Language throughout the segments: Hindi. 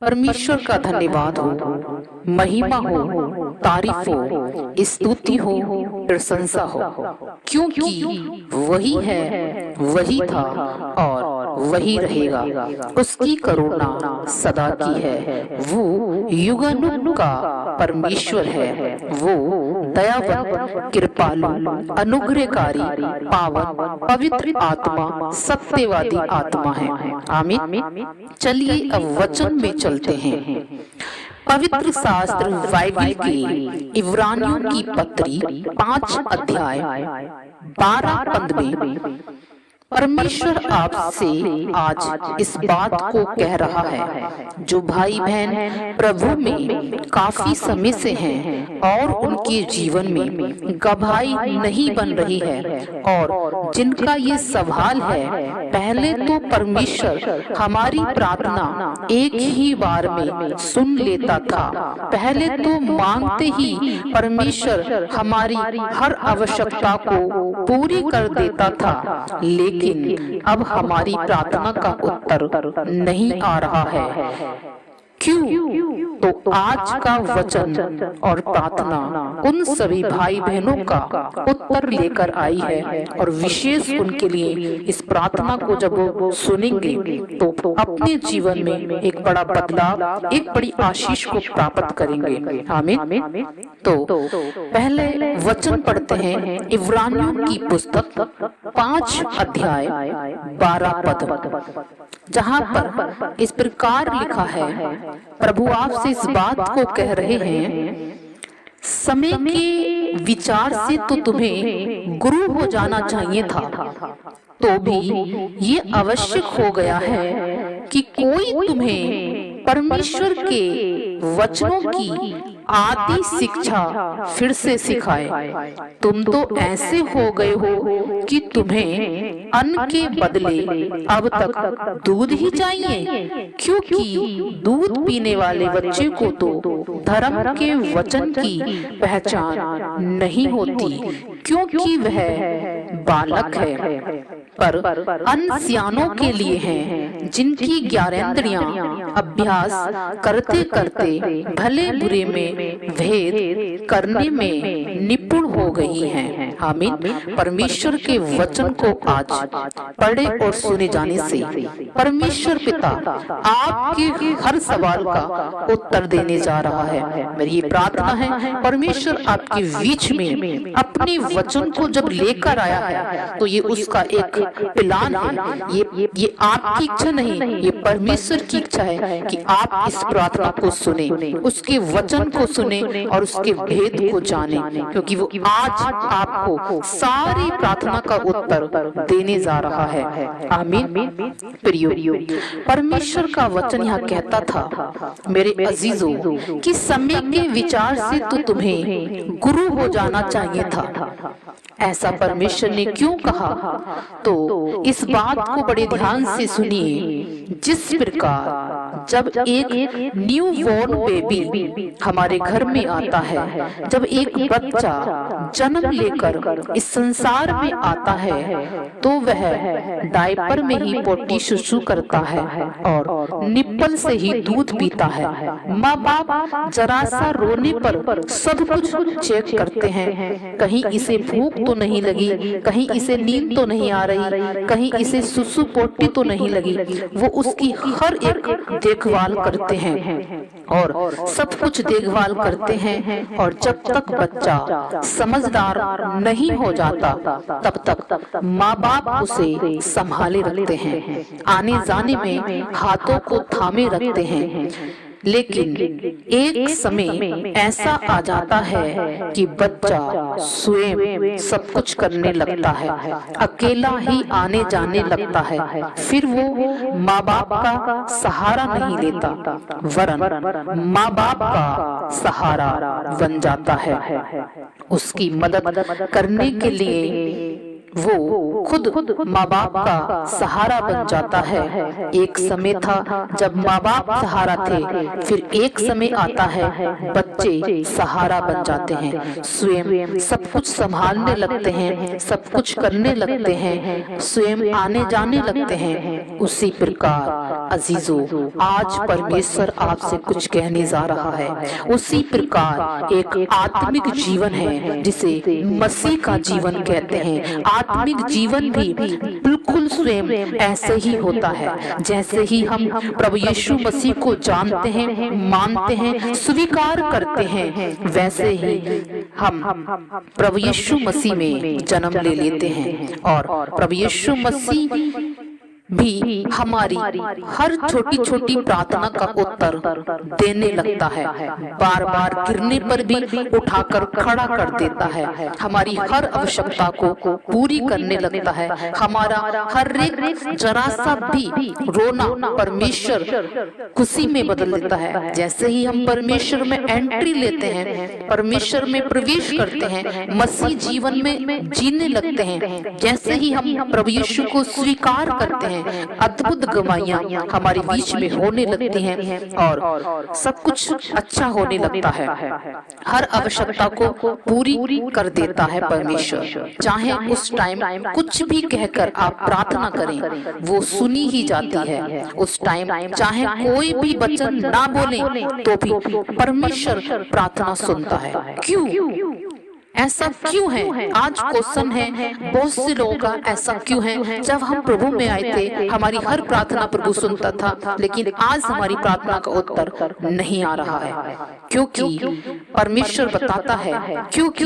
परमेश्वर का धन्यवाद हो, महिमा हो, तारीफ हो, स्तुति हो, प्रशंसा हो, क्योंकि वही है, वही था और वही रहेगा। उसकी करुणा सदा की है। वो युगानुग का परमेश्वर है। वो दयावान, कृपालु, अनुग्रहकारी, पावन, पवित्र आत्मा, सत्यवादी आत्मा है। आमीन। चलिए अब वचन में चलते हैं। पवित्र शास्त्र बाइबल के इब्रानियों की पत्री 5 अध्याय 12 पद में परमेश्वर आपसे आज इस बात को कह रहा है। जो भाई बहन प्रभु में काफी समय से हैं और उनके जीवन में गवाही नहीं बन रही है और जिनका ये सवाल है, पहले तो परमेश्वर हमारी प्रार्थना एक ही बार में सुन लेता था। पहले तो मांगते ही परमेश्वर हमारी हर आवश्यकता को पूरी कर देता था, लेकिन अब हमारी प्रार्थना का उत्तर नहीं आ रहा है। क्यों? तो आज का वचन और प्रार्थना उन सभी भाई बहनों का उत्तर लेकर आई है और विशेष उनके लिए इस प्रार्थना को जब वो सुनेंगे तो अपने जीवन में एक बड़ा बदलाव, एक बड़ी आशीष को प्राप्त करेंगे। आमीन। तो पहले वचन पढ़ते हैं इब्रानियों की पुस्तक 5 अध्याय 12 पद, जहाँ पर इस प्रकार लिखा है। प्रभु आपसे इस बात को कह रहे हैं, समय के विचार से तो तुम्हें गुरु हो जाना चाहिए था, तो भी ये आवश्यक हो गया है कि कोई तुम्हें परमेश्वर के वचनों की आदि शिक्षा फिर से सिखाए। तुम तो ऐसे हो गए हो कि तुम्हें अन्न के बदले अब तक दूध ही चाहिए, क्योंकि दूध पीने वाले बच्चे को तो धर्म के वचन की पहचान नहीं होती, क्योंकि वह बालक है। पर अन्न सियानों के लिए है, जिनकी ज्ञानेंद्रियां अभ्यास करते करते भले बुरे में भेद करने में निपुण हो गई हैं। आमीन। परमेश्वर के वचन को आज पढ़े और सुने जाने से परमेश्वर पिता आपके हर सवाल का उत्तर देने जा रहा है। मेरी प्रार्थना है परमेश्वर आपके बीच में अपने वचन को जब लेकर आया है तो ये उसका एक प्लान है। ये आपकी इच्छा नहीं, ये परमेश्वर की इच्छा है कि आप इस प्रार्थना को सुने, उसके वचन को सुने और उसके भेद को जाने, क्योंकि वो आज आपको सारी प्रार्थना का उत्तर देने जा रहा है। आमीन। प्रियो, परमेश्वर का वचन यहाँ कहता था, मेरे अजीजों, कि समय के विचार से तो तुम्हें गुरु हो जाना चाहिए था। ऐसा परमेश्वर ने क्यों कहा? तो इस बात को बड़े ध्यान से सुनिए। जिस प्रकार जब एक न्यू बॉर्न बेबी हमारे घर में आता है, जब एक बच्चा जन्म लेकर इस संसार में आता है, तो वह डायपर में ही पोटी शुशु करता है और निप्पल से ही दूध पीता है। माँ बाप जरा सा रोने पर सब कुछ चेक करते हैं, कहीं इसे भूख तो नहीं लगी, कहीं इसे नींद तो नहीं आ रही, कहीं इसे सुसु पोटी तो नहीं लगी। वो उसकी हर एक देखभाल करते हैं और सब कुछ देखभाल करते हैं, और जब तक बच्चा समझदार नहीं हो जाता तब तक माँ बाप उसे संभाले रखते हैं, आने जाने में हाथों को थामे रखते हैं। लेकिन एक समय ऐसा आ जाता है कि बच्चा स्वयं सब कुछ करने लगता है, अकेला ही आने जाने लगता है। फिर वो माँ बाप का सहारा नहीं लेता, वरन माँ बाप का सहारा बन जाता है। उसकी मदद करने के लिए वो खुद माँ बाप का सहारा बन जाता है। एक समय था जब माँ बाप सहारा थे, फिर एक समय आता है बच्चे सहारा बन जाते हैं, स्वयं सब कुछ संभालने लगते हैं, सब कुछ करने लगते हैं, स्वयं आने जाने लगते हैं। उसी प्रकार अजीजों, आज परमेश्वर आपसे कुछ कहने जा रहा है। उसी प्रकार एक आत्मिक जीवन है जिसे मसीह का जीवन कहते हैं। आत्मिक जीवन भी बिल्कुल स्वयं ऐसे ही होता है। जैसे ही हम प्रभु यीशु मसीह को जानते हैं, मानते हैं, स्वीकार करते हैं, वैसे ही हम प्रभु यीशु मसीह में जन्म ले लेते हैं और प्रभु यीशु मसीह भी हमारी हर छोटी छोटी प्रार्थना का उत्तर देने लगता है। बार बार गिरने पर भी उठाकर खड़ा कर देता है। हमारी हर आवश्यकता को पूरी करने लगता है। हमारा हर एक जरा सा भी रोना परमेश्वर खुशी में बदल देता है। जैसे ही हम परमेश्वर में एंट्री लेते हैं, परमेश्वर में प्रवेश करते हैं, मसीह जीवन में जीने लगते हैं, जैसे ही हम प्रभु यीशु को स्वीकार करते हैं, अद्भुत गवाहियां हमारे बीच में होने लगती हैं और सब कुछ अच्छा होने लगता है। हर आवश्यकता को पूरी कर देता है परमेश्वर। चाहे उस टाइम कुछ भी कहकर आप प्रार्थना करें, वो सुनी ही जाती है। उस टाइम चाहे कोई भी वचन ना बोले तो भी परमेश्वर प्रार्थना सुनता है। क्यों? ऐसा क्यों है? आज क्वेश्चन है बहुत से लोगों का, ऐसा क्यों है? जब हम प्रभु में आए थे, हमारी हर प्रार्थना प्रभु सुनता था, लेकिन आज हमारी प्रार्थना का उत्तर नहीं आ रहा है। क्योंकि परमेश्वर बताता है, क्योंकि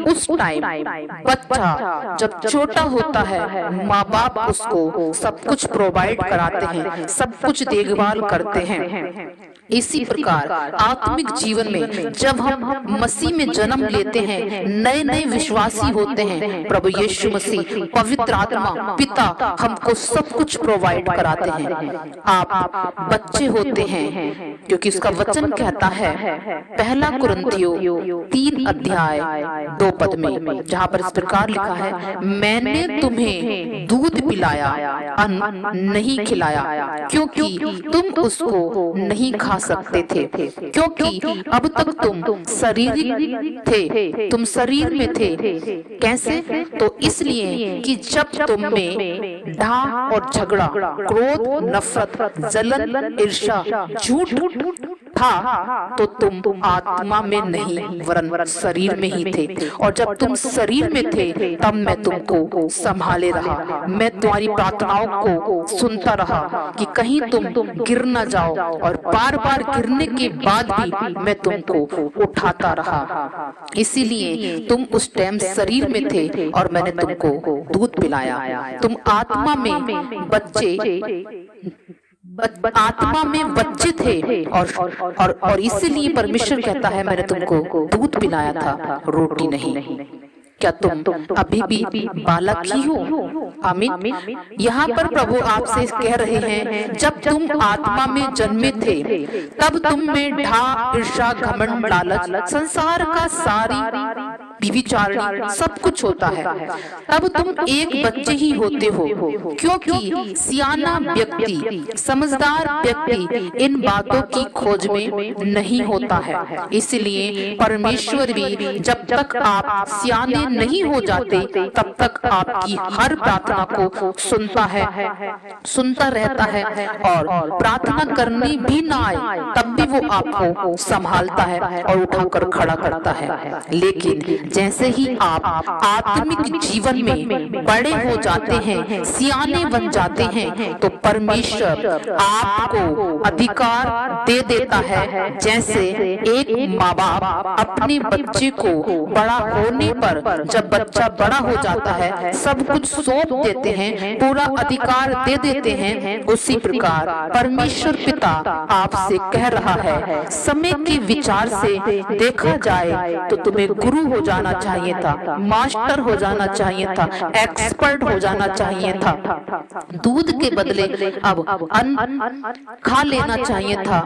उस टाइम बच्चा जब छोटा होता है, माँ बाप उसको सब कुछ प्रोवाइड कराते हैं, सब कुछ देखभाल करते हैं। इसी प्रकार आत्मिक जीवन में जब हम मसीह में जन्म लेते हैं, नए नए विश्वासी होते हैं, प्रभु यीशु मसीह, पवित्र आत्मा, पिता हमको सब कुछ प्रोवाइड कराते हैं। आप बच्चे होते हैं, क्योंकि उसका वचन कहता है पहला कुरिन्थियों 3 अध्याय 2 पद में, जहाँ पर इस प्रकार लिखा है, मैंने तुम्हें दूध पिलाया, अन्न नहीं खिलाया, क्योंकि तुम उसको नहीं खा सकते थे, क्योंकि अब तक तुम शारीरिक थे, तुम शरीर में थे। कैसे? तो इसलिए कि जब तुम में डाह और झगड़ा, क्रोध, नफरत, जलन, ईर्ष्या, झूठ था, तो तुम आत्मा में नहीं वरन शरीर में ही थे। और जब तुम शरीर में थे, तब मैं तुमको संभाले रहा, मैं तुम्हारी प्रार्थनाओं को सुनता रहा कि कहीं तुम गिर न जाओ, और बार बार गिरने के बाद भी मैं तुमको उठाता रहा। इसीलिए तुम उस टाइम शरीर में थे और मैंने तुमको दूध पिलाया। तुम आत्मा में आत्मा में बच्चे थे और इसीलिए परमेश्वर कहता है मैंने तुमको दूध पिलाया था, रोटी नहीं। क्या तुम अभी भी बालक ही हो? आमीन। यहाँ पर प्रभु आपसे कह रहे हैं, जब तुम आत्मा में जन्मे थे, तब तुम में ढा, ईर्ष्या, घमंड, लालच, संसार का सारी विचारणी सब कुछ होता है। तब तुम एक बच्चे ही होते हो, क्योंकि सियाना व्यक्ति, समझदार व्यक्ति इन बातों की खोज में नहीं होता है। इसलिए परमेश्वर भी जब तक आप सियाने नहीं हो जाते, तब तक आपकी हर प्रार्थना को सुनता है, सुनता रहता है, और प्रार्थना करनी भी ना आए तब भी वो आपको संभालता है और उठाकर खड़ा करता है। लेकिन जैसे ही आप आत्मिक जीवन में बड़े हो जाते हैं, सियाने बन जाते हैं, तो परमेश्वर आपको अधिकार दे देता है। जैसे एक माँ बाप अपने बच्चे को बड़ा होने पर, जब बच्चा बड़ा हो जाता है, सब कुछ सौंप देते हैं, पूरा अधिकार दे देते हैं, उसी प्रकार परमेश्वर पिता आपसे कह रहा है, समय के विचार से देखा जाए तो तुम्हें गुरु हो जाना जाना चाहिए था, मास्टर हो जाना चाहिए था, एक्सपर्ट हो जाना चाहिए था। दूध के बदले अब अन्न खा लेना चाहिए था।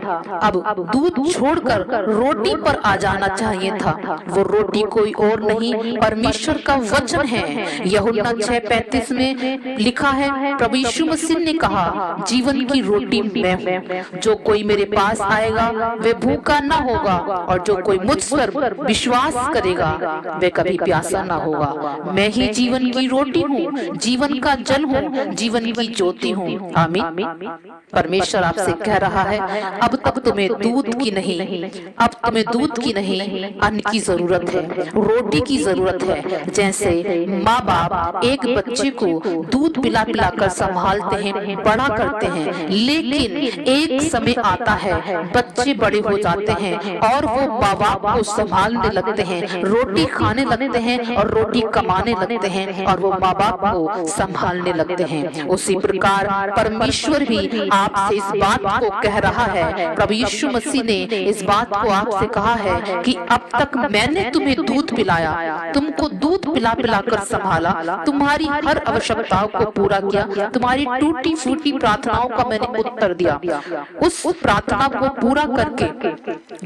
अब दूध छोड़कर रोटी पर आ जाना चाहिए था। वो रोटी कोई और नहीं, परमेश्वर का वचन है। यूहन्ना 6:35 में लिखा है, प्रभु यीशु मसीह ने कहा, जीवन की रोटी मैं हूँ, जो कोई मेरे पास आएगा वे भूखा ना होगा, और जो कोई मुझ पर विश्वास करेगा वे कभी प्यासा ना होगा। मैं ही जीवन की रोटी हूँ, जीवन का जल हूँ, जीवन की ज्योति हूँ। आमीन। परमेश्वर आपसे कह रहा है, अब तक तुम्हें दूध की नहीं, अब तुम्हें दूध की नहीं, अन्न की जरूरत है, रोटी की जरूरत है। जैसे माँ बाप एक बच्चे को दूध पिला पिला कर संभालते हैं, बड़ा करते हैं, लेकिन एक समय आता है बच्चे बड़े हो जाते हैं और वो माँ बाप को संभालने लगते हैं, रोटी खाने लगते हैं और रोटी कमाने लगते हैं और वो माँ बाप को संभालने लगते हैं। उसी प्रकार परमेश्वर भी आपसे इस बात को कह रहा है। प्रभु यीशु मसीह ने इस बात को आपसे कहा है कि अब तक मैंने तुम्हें दूध पिलाया, तुमको दूध पिला पिला कर संभाला, तुम्हारी हर आवश्यकताओं को पूरा किया, तुम्हारी टूटी फूटी प्रार्थनाओं का मैंने उत्तर दिया। उस प्रार्थना को पूरा करके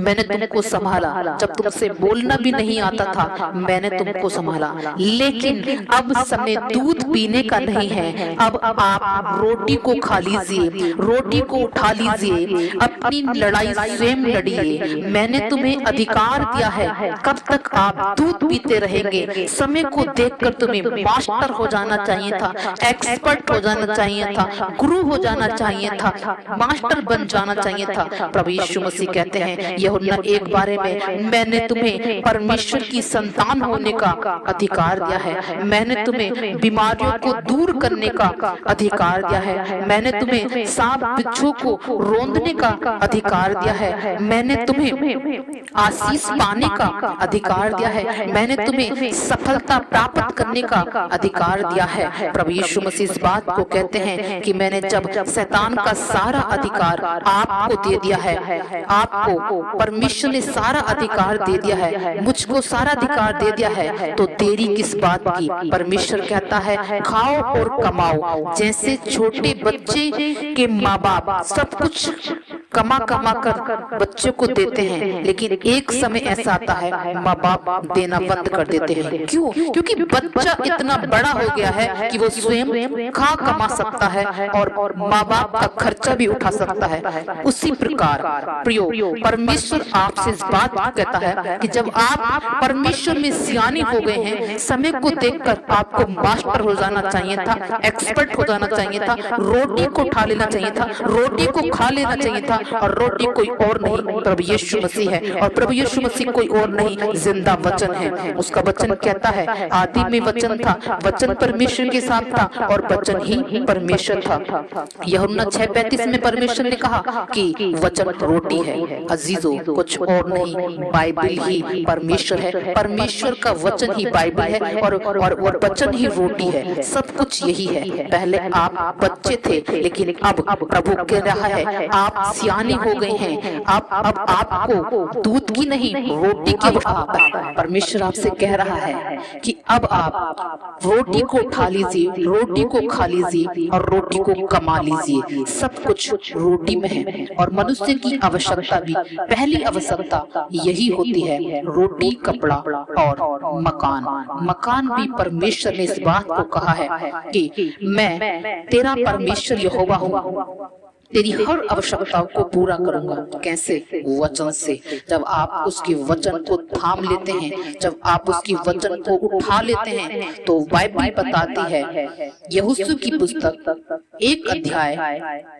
मैंने तुमको संभाला। जब तुमसे बोलना भी नहीं आता था, मैंने तुमको संभाला। लेकिन अब समय दूध पीने का नहीं है, अब आप रोटी को खा लीजिए, रोटी को उठा लीजिए, अपनी लड़ाई स्वयं लड़िए। मैंने तुम्हें अधिकार दिया है। कब तक आप दूध पीते रहेंगे? समय को देखकर तुम्हें मास्टर हो जाना चाहिए था, एक्सपर्ट हो जाना चाहिए था, गुरु हो जाना चाहिए था, मास्टर बन जाना चाहिए था। प्रभु यीशु मसीह कहते हैं यूहन्ना 1 बारे में, मैंने तुम्हें परमेश्वर की संतान होने का अधिकार दिया है, मैंने तुम्हें बीमारियों को दूर करने का अधिकार दिया है, मैंने तुम्हें सांप बिच्छू को रोंदने का अधिकार दिया है, मैंने तुम्हें आशीष पाने का अधिकार दिया है, मैंने तुम्हें सफलता प्राप्त करने का अधिकार दिया है। प्रभु यीशु मसीह इस बात को कहते हैं कि मैंने जब शैतान का सारा अधिकार आपको दे दिया है, आपको परमेश्वर ने सारा अधिकार दे दिया है, मुझको सारा अधिकार दे दिया है, तो देरी किस बात की? परमेश्वर कहता है खाओ और कमाओ। जैसे छोटे बच्चे के माँ बाप सब कुछ कमा कमा कर बच्चे को देते हैं, लेकिन एक समय ऐसा आता है माँ बाप देना बंद कर देते हैं। क्यों? क्योंकि बच्चा इतना बड़ा हो गया है कि वो स्वयं खा कमा सकता है और माँ बाप का खर्चा भी उठा सकता है। उसी प्रकार प्रियो, परमेश्वर आपसे इस बात कहता है कि जब आप परमेश्वर में सियाने हो गए हैं, समय को देखकर आपको मास्टर हो जाना चाहिए था, एक्सपर्ट हो जाना चाहिए था, रोटी को उठा लेना चाहिए था, रोटी को खा लेना चाहिए था। और रोटी कोई और नहीं, प्रभु यीशु मसीह है, और प्रभु यीशु मसीह कोई और नहीं, जिंदा वचन है। उसका वचन कहता है आदि में वचन था, वचन परमेश्वर के साथ था और वचन ही परमेश्वर था। यूहन्ना 6:35 में परमेश्वर ने कहा कि वचन रोटी है। अजीजों, कुछ और नहीं, बाइबल ही परमेश्वर है, परमेश्वर का वचन ही बाइबल है और वो वचन ही रोटी है। सब कुछ यही है। पहले आप बच्चे थे, लेकिन अब प्रभु कह रहा है आप सियाने हो गए हैं, अब आपको दूध की नहीं रोटी की आवश्यकता है। परमेश्वर आपसे कह रहा है कि अब आप रोटी को उठा लीजिए, रोटी को खा लीजिए और रोटी को कमा लीजिए। सब कुछ रोटी में है और मनुष्य की आवश्यकता भी, पहली आवश्यकता यही होती है, रोटी, कपड़ा और मकान। मकान भी परमेश्वर ने इस बात को कहा है कि मैं तेरा परमेश्वर यहोवा हूँ, तेरी हर आवश्यकताओं को पूरा करूंगा। कैसे? वचन से। जब आप उसके वचन को थाम लेते हैं, जब आप उसके वचन को उठा लेते हैं, तो बाइबल बताती है यहोशू की पुस्तक 1 अध्याय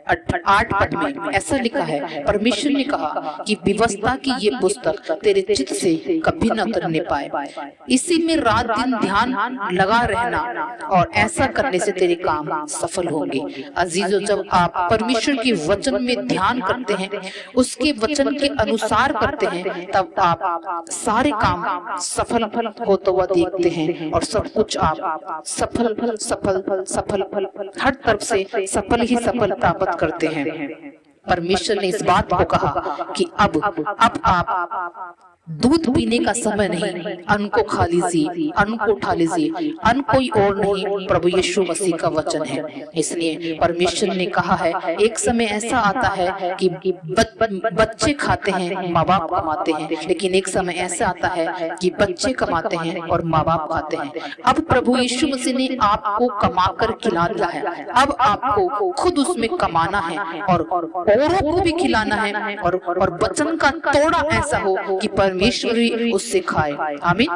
8 पद में ऐसा लिखा है, परमेश्वर ने कहा कि व्यवस्था की ये पुस्तक तेरे चित्त से कभी न उतरने पाए, इसी में रात दिन ध्यान लगा रहना और ऐसा करने से तेरे काम सफल होंगे। अजीजों, जब आप परमेश्वर के वचन में ध्यान करते हैं, उसके वचन के अनुसार करते हैं, तब आप सारे काम सफल होता हुआ देखते हैं और सब कुछ आप सफल हर तरफ से सफल ही सफल प्राप्त करते हैं। परमेश्वर ने इस बात को कहा कि अब आप दूध पीने का समय नहीं, अन्न को खा लीजिए, अन्न को उठा लीजिए। अन्न कोई और नहीं, प्रभु यीशु मसीह का वचन है। इसलिए परमेश्वर ने कहा है, एक समय ऐसा आता है कि बच्चे खाते हैं, माँ बाप कमाते हैं, लेकिन एक समय ऐसा आता है कि बच्चे कमाते हैं और माँ बाप खाते हैं। अब प्रभु यीशु मसीह ने आपको कमाकर खिला दिया है, अब आपको खुद उसमें कमाना है और औरों को भी खिलाना है, और वचन का तोड़ा ऐसा हो कि परमेश्वर भी उससे खाए। आमीन।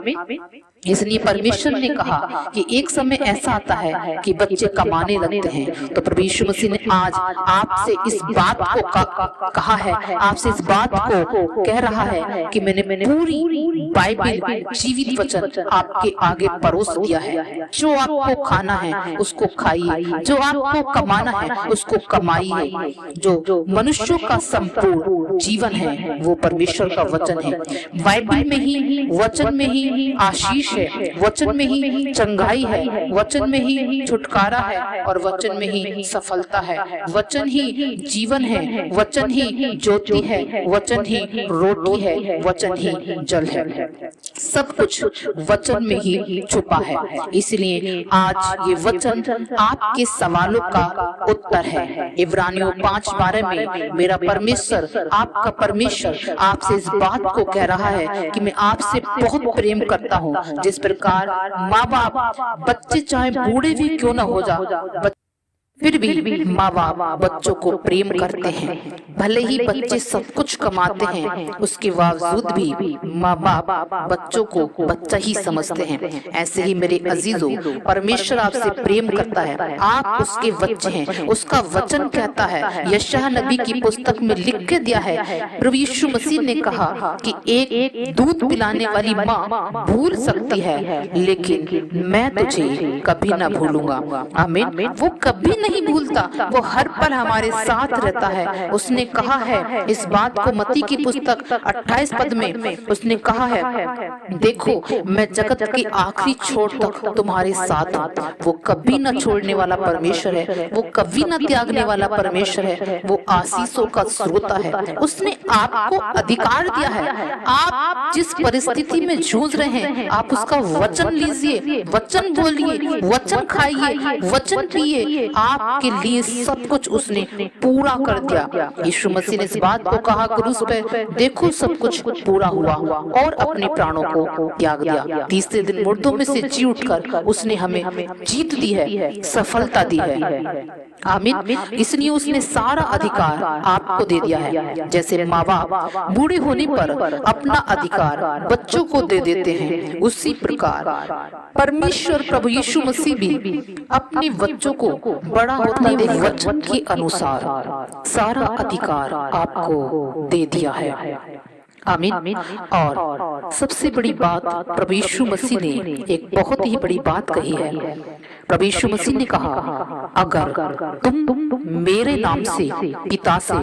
इसलिए परमेश्वर ने कहा कि एक समय ऐसा आता है कि बच्चे कमाने लगते हैं। तो प्रभु यीशु मसीह ने आज आपसे इस बात को कहा है, आपसे इस बात को कह रहा है कि मैंने पूरी बाइबल जीवित वचन आपके आगे परोस दिया है। जो आपको खाना है उसको खाइए, जो आपको कमाना है उसको कमाइए। जो मनुष्यों का संपूर्ण जीवन है वो परमेश्वर का वचन है। बाइबल में ही, वचन में ही आशीष है, वचन में ही चंगाई है, वचन में ही छुटकारा है और वचन में ही सफलता है। वचन ही जीवन है, वचन ही ज्योति है, वचन ही रोटी है, वचन ही जल है। सब कुछ वचन में ही छुपा है। इसलिए आज ये वचन आपके सवालों का उत्तर है। इब्रानियों 5:12 में मेरा परमेश्वर, आपका परमेश्वर आपसे इस बात को कह रहा है कि मैं आपसे बहुत प्रेम करता हूँ। जिस प्रकार माँ बाप बच्चे चाहे बूढ़े भी क्यों न हो जा, फिर भी माँ बाप बच्चों को प्रेम करते हैं। भले ही बच्चे सब कुछ कमाते हैं, उसके बावजूद भी माँ बाप बच्चों को बच्चा ही समझते हैं। ऐसे ही मेरे अजीजों, परमेश्वर आपसे प्रेम करता है, आप उसके बच्चे हैं। उसका वचन कहता है, यशायाह नबी की पुस्तक में लिख के दिया है, प्रभु यीशु मसीह ने कहा कि एक दूध पिलाने वाली माँ भूल सकती है, लेकिन मैं तुझे कभी न भूलूंगा। आमीन। वो कभी नहीं भूलता, वो हर पल हमारे साथ रहता है। उसने कहा है इस बात को मत्ती की पुस्तक 28 पद में, उसने कहा है, देखो मैं जगत के आखिरी छोर तक तुम्हारे साथ हूं। वो कभी न छोड़ने वाला परमेश्वर है, वो कभी न त्यागने वाला परमेश्वर है, वो आशीषों का स्रोता है। उसने आपको अधिकार दिया है। आप जिस परिस्थिति में जूझ रहे हैं, आप उसका वचन लीजिए, वचन बोलिए, वचन खाइए, वचन पिए। आपके लिए सब कुछ उसने पूरा कर दिया। यीशु मसीह ने इस बात को कहा क्रूस पे, देखो सब कुछ पूरा हुआ, और अपने प्राणों को त्याग दिया। तीसरे दिन मुर्दों में से जी उठकर उसने हमें जीत दी है, सफलता दी है। आमीन। इसलिए उसने सारा अधिकार आपको दे दिया है। जैसे माँ बाप बूढ़े होने पर अपना अधिकार बच्चों को दे देते हैं, उसी प्रकार परमेश्वर प्रभु यीशु मसीह भी अपने बच्चों को बड़ा होते देख वचन के अनुसार सारा अधिकार आपको दे दिया है। आमीन। और सबसे बड़ी बात, प्रभु यीशु मसीह ने एक बहुत ही बड़ी बात कही है। प्रभु यीशु मसीह ने कहा, अगर तुम मेरे नाम से पिता से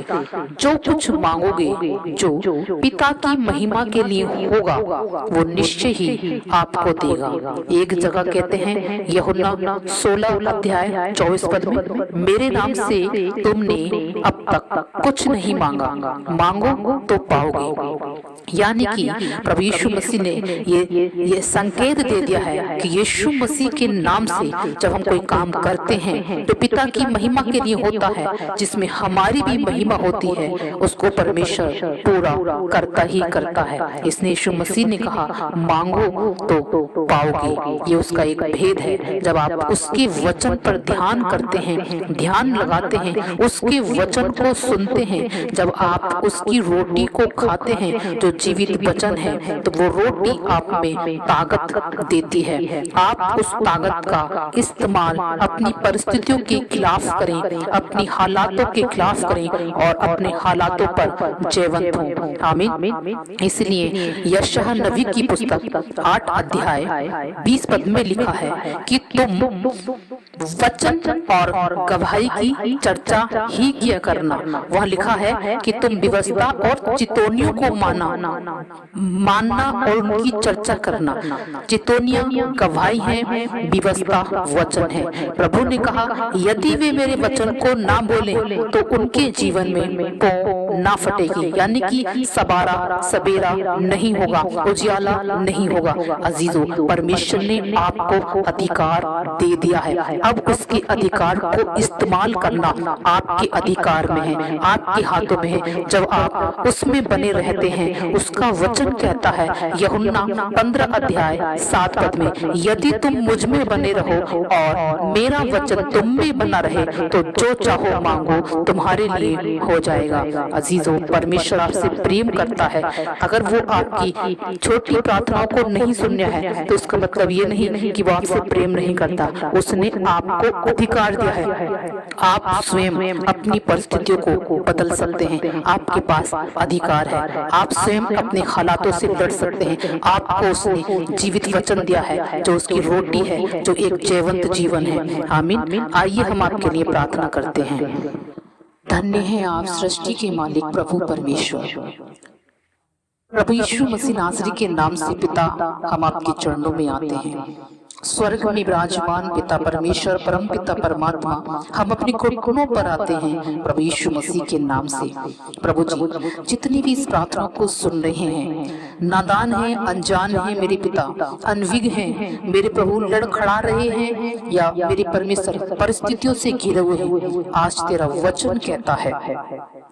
जो कुछ मांगोगे, जो पिता की महिमा के लिए होगा, वो निश्चय ही आपको देगा। एक जगह कहते हैं यूहन्ना 16:24 में, मेरे नाम से तुमने अब तक कुछ नहीं मांगा, मांगो तो पाओगे। यानी कि प्रभु यीशु मसीह ने ये संकेत दे दिया है कि यीशु मसीह के नाम से जब हम कोई काम करते हैं तो पिता की महिमा के लिए होता है, जिसमें हमारी भी महिमा होती है, उसको परमेश्वर पूरा करता ही करता है। इसने यीशु मसीह ने कहा, मांगो तो पाओगे। ये उसका एक भेद है। जब आप उसके वचन पर ध्यान करते हैं, ध्यान लगाते हैं, उसके वचन को सुनते हैं, जब आप उसकी रोटी को खाते हैं जो जीवित वचन है, तो वो रोटी आप में ताकत देती है। आप उस ताकत का इस्तेमाल अपनी परिस्थितियों के खिलाफ करें, अपनी हालातों के खिलाफ करें और अपने हालातों पर जयवंत हों। आमीन। इसलिए यशायाह नबी की पुस्तक 8 अध्याय 20 पद में लिखा है कि तुम वचन और गवाही की चर्चा ही किया करना। वह लिखा है कि तुम व्यवस्था और चितौनियों को भाना, मानना और उनकी चर्चा करना चितौनियां, गवाही है, व्यवस्था, वचन है। प्रभु ने कहा यदि वे मेरे वचन को ना बोले तो उनके जीवन में पौ ना फटेगी, यानी कि सवेरा नहीं होगा, उजियाला नहीं होगा। अजीजों, परमेश्वर ने आपको अधिकार दे दिया है, अब उसके अधिकार को इस्तेमाल करना आपके अधिकार में है, आपके हाथों में है। जब आप उसमें बने रहते हैं, उसका वचन कहता है यूहन्ना 15 अध्याय 7 पद में, यदि तुम मुझ में बने रहो और मेरा वचन तुम में बना रहे तो जो चाहो मांगो तुम्हारे लिए हो जाएगा। अजीजों, परमेश्वर आपसे प्रेम करता है। अगर वो आपकी छोटी प्रार्थनाओं को नहीं सुनना है तो उसका मतलब ये नहीं कि वो आपसे प्रेम नहीं करता। उसने आपको अधिकार दिया है, आप स्वयं अपनी परिस्थितियों को बदल सकते हैं, आपके पास अधिकार है। आप स्वयं अपने हालातों से लड़ सकते हैं। आपको उसने जीवित वचन दिया है जो उसकी रोटी है, जो एक जीवंत जीवन है। आमीन। आइए हम आपके लिए प्रार्थना करते हैं। धन्य है आप सृष्टि के मालिक प्रभु परमेश्वर, प्रभु यीशु मसीह नासरी के नाम से पिता, हम आपके चरणों में आते हैं। स्वर्ग में विराजमान पिता परमेश्वर, परम पिता परमात्मा, हम अपने घुटनों पर आते हैं प्रभु यीशु मसीह के नाम से। प्रभु जी, जितनी भी इस प्रार्थना को सुन रहे हैं, नादान हैं, अनजान हैं मेरे पिता, अनविज्ञ हैं मेरे प्रभु, लड़खड़ा रहे हैं या मेरे परमेश्वर परिस्थितियों से घिरे हुए हैं, आज तेरा वचन कहता है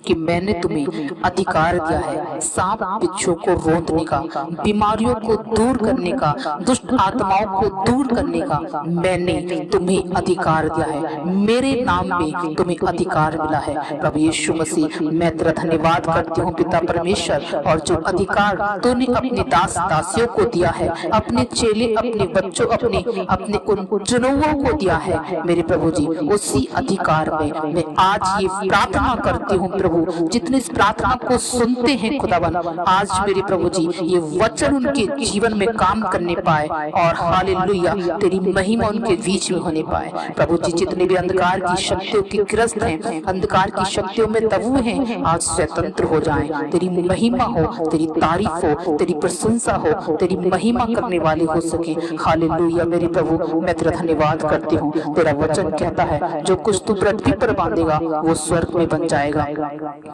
कि मैंने तुम्हें अधिकार दिया है सांप बिच्छू को रोकने का, बीमारियों को दूर करने का, दुष्ट आत्माओं को दूर करने का मैंने तुम्हें अधिकार दिया है। मेरे नाम में तुम्हें अधिकार मिला है। प्रभु यीशु मसीह, मैं तेरा धन्यवाद करती हूँ पिता परमेश्वर, और जो अधिकार तूने अपने दास दासियों को दिया है, अपने चेले, अपने बच्चों, अपने उन जनों को दिया है मेरे प्रभु जी, उसी अधिकार में मैं आज ये प्रार्थना करती हूँ प्रभु, जितने इस प्रार्थना को सुनते हैं खुदावन, आज मेरे प्रभु जी ये वचन उनके जीवन में काम करने पाए और हालेलुया तेरी महिमा उनके बीच में होने पाए। प्रभु जी, जितने भी अंधकार की शक्तियों के ग्रस्त हैं, अंधकार की शक्तियों में दबे हैं, आज स्वतंत्र हो जाएं। तेरी महिमा हो, तेरी तारीफ हो, तेरी प्रशंसा हो, तेरी महिमा करने वाले हो सके। हालेलुया मेरे प्रभु, मैं तेरा धन्यवाद करती हूँ। तेरा वचन कहता है जो कुछ तू पृथ्वी पर बांधेगा वो स्वर्ग में बन जाएगा।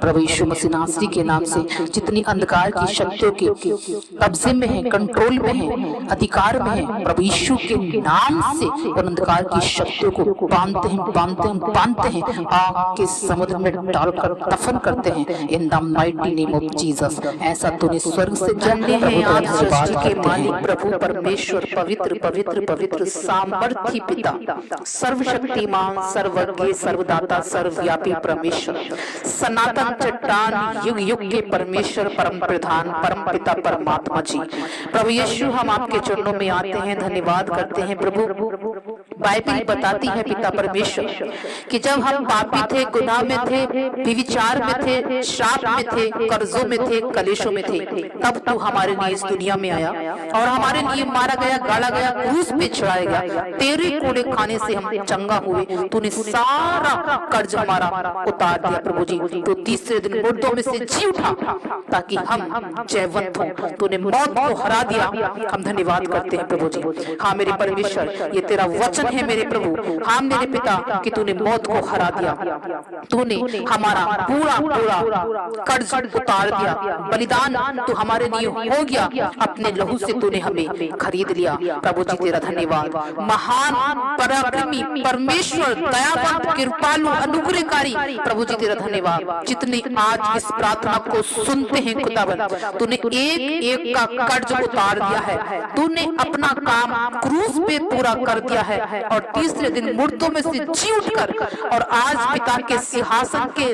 प्रभु यीशु मसीह नासरी के नाम से जितनी अंधकार की शक्तियों के कब्जे में है, कंट्रोल में है, अधिकार में है, प्रभु यीशु के नाम से उन अंधकार की शक्तियों को बांधते हैं, आग के समुद्र में डालकर दफन करते हैं in the mighty name of Jesus. ऐसा तूने स्वर्ग से जानने हैं आप सृष्टि के मालिक प्रभु परमेश्वर, पवित्र पवित्र पवित्र सामर्थी पिता, सर्वशक्तिमान, सर्वज्ञ, सर्वदाता, सर्वव्यापी परमेश्वर, सनातन चट्टान, युग युग के परमेश्वर, परम प्रधान, परम पिता परमात्मा जी। प्रभु यीशु, हम आपके चरणों में आते हैं, धन्यवाद करते हैं प्रभु। बाइबल बताती है पिता परमेश्वर कि जब हम पापी थे, गुनाह में थे, व्यभिचार में थे, श्राप में थे, कर्जों में थे, कलेशों में थे, तब तू हमारे लिए इस दुनिया में आया और हमारे लिए मारा गया, गाड़ा गया, क्रूस पे चढ़ाया गया। तेरे कोड़े खाने से हम चंगा हुए। तूने सारा कर्ज हमारा उतार दिया प्रभु जी। तो तीसरे दिन मुर्दों में से जी उठा ताकि हम जयवंत हो। तूने मौत को हरा दिया। हम धन्यवाद करते हैं प्रभु जी। हाँ मेरे परमेश्वर, ये तेरा वचन है मेरे प्रभु। हाँ मेरे पिता कि तूने मौत को हरा दिया, तूने हमारा पूरा कर्ज उतार दिया, बलिदान तू हमारे लिए हो गया, अपने लहू से तूने हमें खरीद लिया। प्रभु जी तेरा धन्यवाद। महान पराक्रमी परमेश्वर, दयावान, कृपालु, अनुग्रहकारी प्रभु जी तेरा धन्यवाद। जितने आज इस प्रार्थना को सुनते हैं खुदावन, तूने एक एक का कर्ज उतार दिया है। तूने अपना काम क्रूस पे पूरा कर दिया है और तीसरे दिन मुर्दों में से जी उठकर और आज पिता के सिंहासन के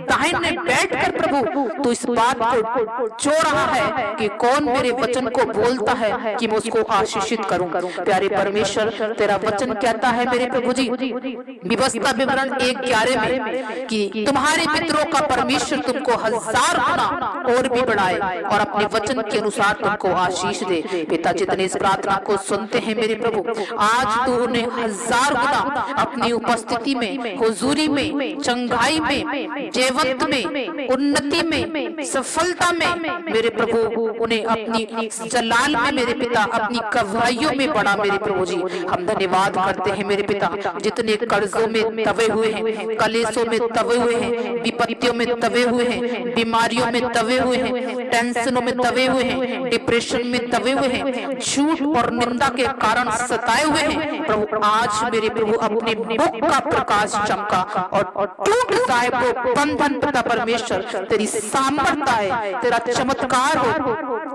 दाहिने बैठकर प्रभु तो इस बात को जोड़ रहा है कि कौन मेरे वचन को बोलता है कि मैं उसको आशीषित करूं। प्यारे परमेश्वर, तेरा वचन कहता है मेरे प्रभु जी, व्यवस्था विवरण 1:11 में कि तुम्हारे मित्रों का परमेश्वर तुमको 1000 गुना और भी बढ़ाए और अपने वचन के अनुसार तुमको आशीष दे। पिता, जितने इस प्रार्थना को सुनते हैं मेरे प्रभु, आज तू उन्हें 1000 गुना अपनी उपस्थिति में, हुजूरी में, चंगाई में, जेवंत में, उन्नति में, सफलता में मेरे प्रभु उन्हें अपनी जलाल में मेरे पिता अपनी गवाहियों में बढ़ा मेरे प्रभु जी। हम धन्यवाद करते हैं मेरे पिता, जितने कर्जों में तवे हुए हैं, कलेशों में तवे हुए हैं, विपत्तियों में तवे हुए हैं, बीमारियों में तवे हुए हैं, टेंशनों में तवे हुए हैं, डिप्रेशन में तवे हुए हैं, झूठ और निंदा के कारण सताए हुए हैं प्रभु, आज मेरे प्रभु अपने मुख का प्रकाश चमका और टूट जाए वो बंधन पिता परमेश्वर। तेरी सामर्थ्य है, तेरा चमत्कार हो,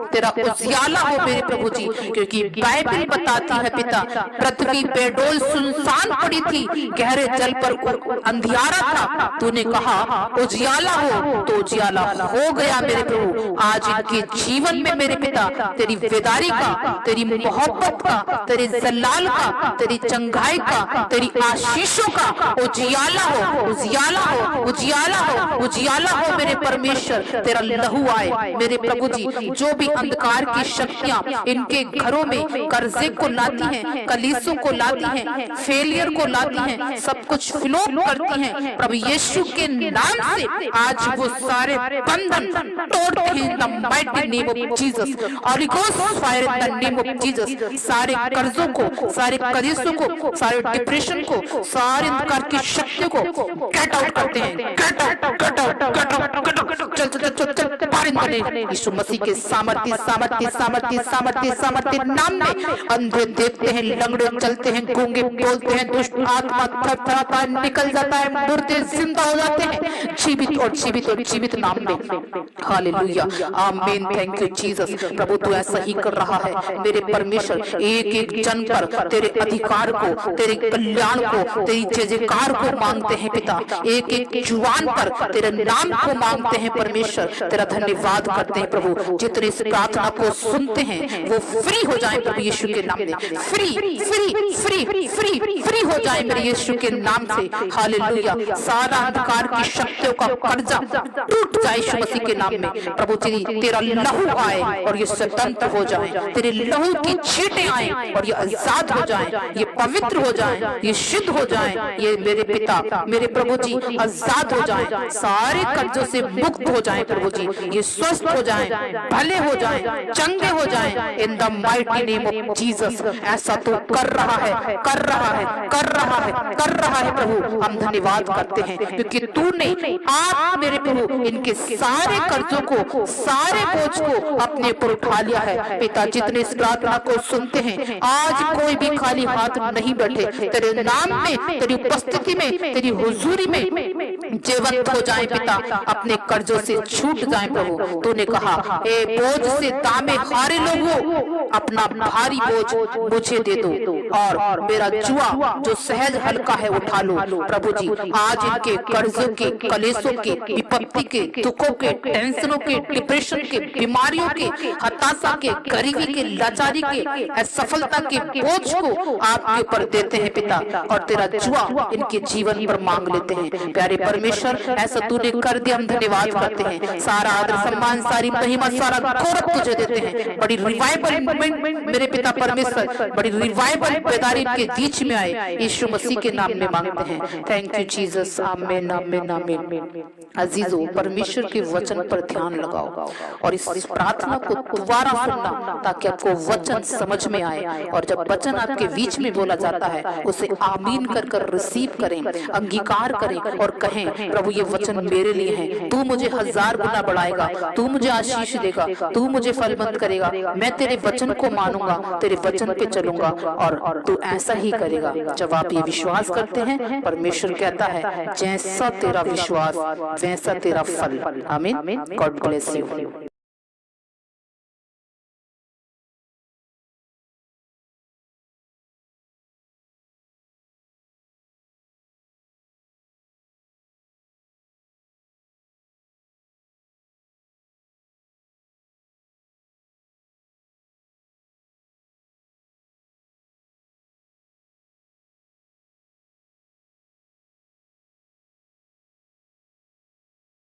तेरा उजियाला हो मेरे प्रभु जी, क्योंकि बाइबल बताती है पिता पृथ्वी बेडोल सुनसान पड़ी थी, गहरे जल पर अंधियारा था, तूने कहा उजियाला हो तो उजियाला हो गया मेरे प्रभु। आज इनके जीवन में मेरे पिता तेरी वेदारी का, तेरी मोहब्बत का, तेरे जलाल का, तेरी चंगाई का, तेरी आशीषों का उजियाला हो, उजियाला हो, उजियाला हो, उजियाला हो मेरे परमेश्वर। तेरा लहू आए मेरे प्रभु जी, जो भी अंधकार की शक्तियां इनके घरों में कर्जे को लाती हैं, कलीसों को लाती हैं, फेलियर को लाती हैं, सब कुछ फ्लो करती हैं, प्रभु यीशु के नाम से आज वो सारे बंधन तोड़ते हैं in the mighty name of Jesus. Holy ghost fire in the name of Jesus. सारे कर्जों को, सारे कलीसों को, सारे डिप्रेशन को, सारे अंधकार की शक्तियों को गेट आउट करते हैं, get out, get out, get out, get out, चल चल चल चल पार इन यीशु मसीह के सामर्थ्य सामर्थ्य सामर्थ्य सामर्थ्य सामर्थ्य नाम में। अंधे देखते हैं, लंगड़े चलते हैं, गूंगे बोलते हैं, दुष्ट आत्मा थरथराता है, निकल जाता है, मुर्दे जिंदा हो जाते हैं, जीवित और जीवित और जीवित नाम में। हालेलुया, आमीन, थैंक यू जीसस। प्रभु तू ऐसा ही कर रहा है मेरे परमेश्वर, एक एक जन पर तेरे अधिकार को, तेरे कल्याण को, तेरी जय जयकार को मांगते हैं पिता, एक एक जुबान पर तेरे नाम को मांगते हैं परमेश्वर। तेरा धन्यवाद करते हैं प्रभु, जितने इस प्रार्थना को सुनते हैं वो फ्री हो जाए प्रभु यीशु के नाम में, free free free free free हो जाए मेरे यीशु के नाम से। हालेलुया, सारा अंधकार की शक्तियों का कर्जा टूट जाए यीशु मसीह के नाम में। प्रभु जी तेरा लहू आए और ये स्वतंत्र हो जाए, तेरे लहू की छींटे आए और ये आजाद हो जाए, ये पवित्र हो जाए, ये शुद्ध हो जाए, ये मेरे पिता मेरे प्रभु जी आजाद हो जाए, सारे कर्जों से मुक्त हो जाए प्रभु जी, ये स्वस्थ हो जाए, भले हो जाए, चंगे हो जाए इन the mighty name of Jesus. ऐसा तो कर रहा है, कर रहा है, कर रहा है, कर रहा है प्रभु। हम धन्यवाद करते हैं क्योंकि तूने आप मेरे प्रभु इनके सारे कर्जों को, सारे बोझ को अपने ऊपर उठा लिया है पिता। जितने इस प्रार्थना को सुनते हैं आज कोई भी खाली हाथ नहीं बैठे, तेरे नाम में, तेरी उपस्थिति में, तेरी हुजूरी में जीवंत हो जाए पिता, अपने कर्जों से छूट जाए प्रभु। तूने कहा ए बोझ से दामे हारे लोगों, अपना भारी बोझ मुझे दे दो और मेरा जुआ जो सहज हल्का है उठा लो प्रभु जी। आज इनके कर्जों के, कलेशों के, विपत्ति के, दुखों के, टेंशनों के, डिप्रेशन के, बीमारियों के, हताशा के, गरीबी के, लाचारी के, असफलता के बोझ को आपके ऊपर देते हैं पिता और तेरा जुआ इनके जीवन पर मांग लेते हैं प्यारे परमेश्वर। ऐसा तूने कर दिया, हम धन्यवाद करते हैं। सारा आदर सम्मान, सारी महिमा, सारा गौरव तुझे देते हैं। बड़ी रिवाइवल मूवमेंट मेरे पिता परमेश्वर, बड़ी रिवाइवल बेदारी के बीच में आए यीशु मसीह के नाम में मांगते हैं। थैंक यू जीसस, आमीन आमीन आमीन। अजीजों, परमेश्वर के वचन पर ध्यान लगाओ और इस प्रार्थना को दोबारा सुनना ताकि आपको वचन समझ में आए, और जब वचन आपके बीच में बोला जाता है उसे आमीन कर कर रिसीव करें, अंगीकार करें और कहें प्रभु ये वचन मेरे लिए है, तू मुझे 1000 गुना बढ़ाएगा, तू मुझे आशीष देगा, तू मुझे फलवंत करेगा, मैं तेरे वचन को मानूंगा, तेरे वचन पे चलूंगा और तू ऐसा ही करेगा। जब आप ये विश्वास करते हैं, परमेश्वर कहता है जैसा तेरा विश्वास वैसा तेरा फल। आमीन। God bless you.